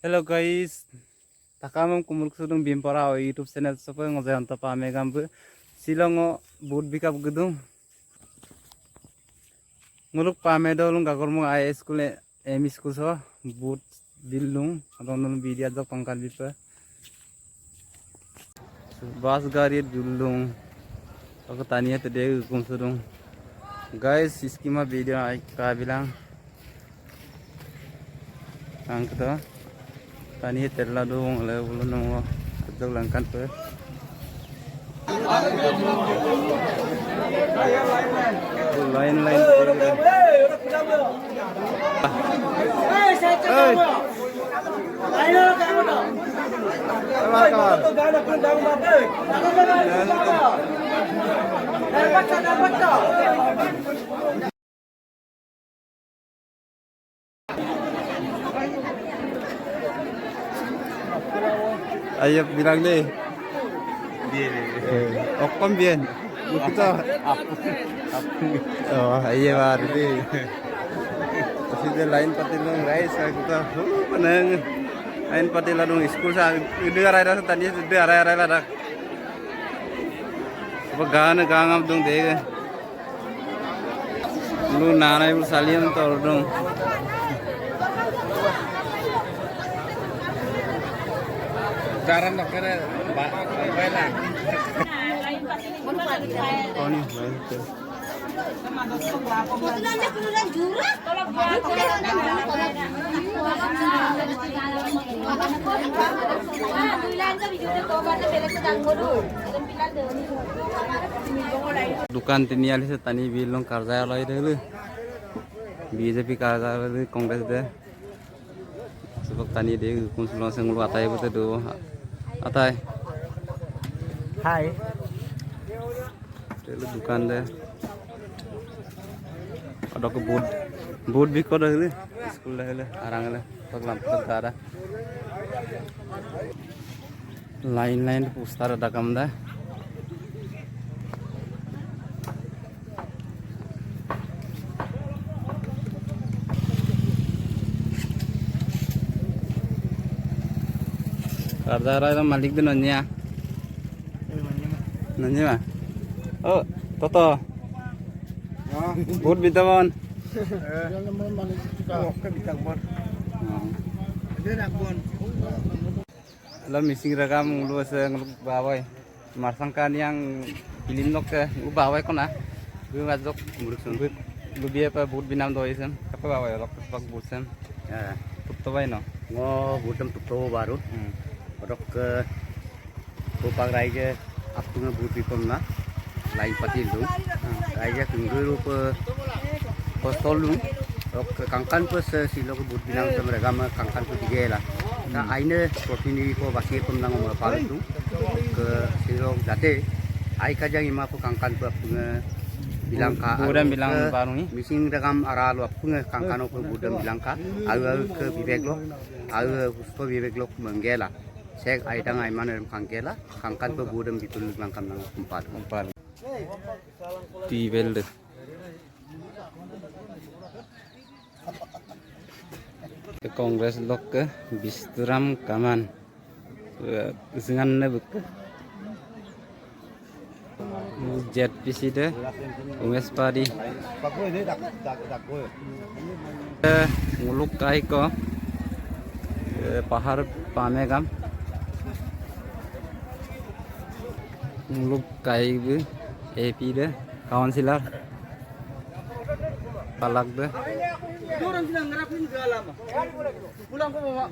Hello guys, takamam kumul kusudung bimpara o YouTube channel sopo ngojay anta pame gambu silongo boot bikap gedung nguluk pame do lung gagor mo ay school em school so boot billung adong nung bidia jok pangkal bipa bus gari dulung aku tanya tadi kumsudung guys iskima video ay kabilang ang to tani terla dong le ulun no adog langkan pe lain ayo bilang deh okom bien begitu oh iya baru deh masih lain patilong guys kita peneng lain patiladung school sa dengar ada tadi sudah ada ada apa gangam dong deh lu nana ibu salian tor dong Garan nak kena baiklah. Oh ni baik. Dukan tiniali se tani bilong karyaalay dulu. BJP karyaalay Kongres deh. Sebab tani deh konsulan sengulu atai betul do. Atai. Hai. Itu dukan deh. Ada ke boot भी कर रहे स्कूल रहे आरांग ले पगलाम पगदारा लाइन पुस्तार दकम दा kardaara itu malik din nanya mah oh toto boot bitawan lo missing rakam lu ngeluk bawai marsangkan yang pilin lok ke bawai kona gue ngajok buruk sungguh lu biar apa boot binam doi sen apa bawai lok pak boot sen ya tutup bawai no ngo bootam tutup baru rok ke upang raja apung boot bikom na lain patil lu raja tunggu pe postol lu rok kangkan pes silo ke boot binam sama regama kangkan pe digela na aine protein ko basi pun nang mo palu tu ke silo date ai kajang ima ko kangkan pe bilang ka budam bilang baru ni missing regam aralu apung kangkan ko budam bilang ka alu ke bibek lo alu ko bibek lo menggela sek ai dang ai mana kangkela kangkan pe budam bitul langkam nang empat di weld ke Kongres lok ke Bisturam Kaman dengan nebuk ZPC deh Umes Padi nguluk kai ko pahar pamegam nguluk kai bu AP deh kaunsilar palak deh orang bilang ngerapin ke alam pulang ke mama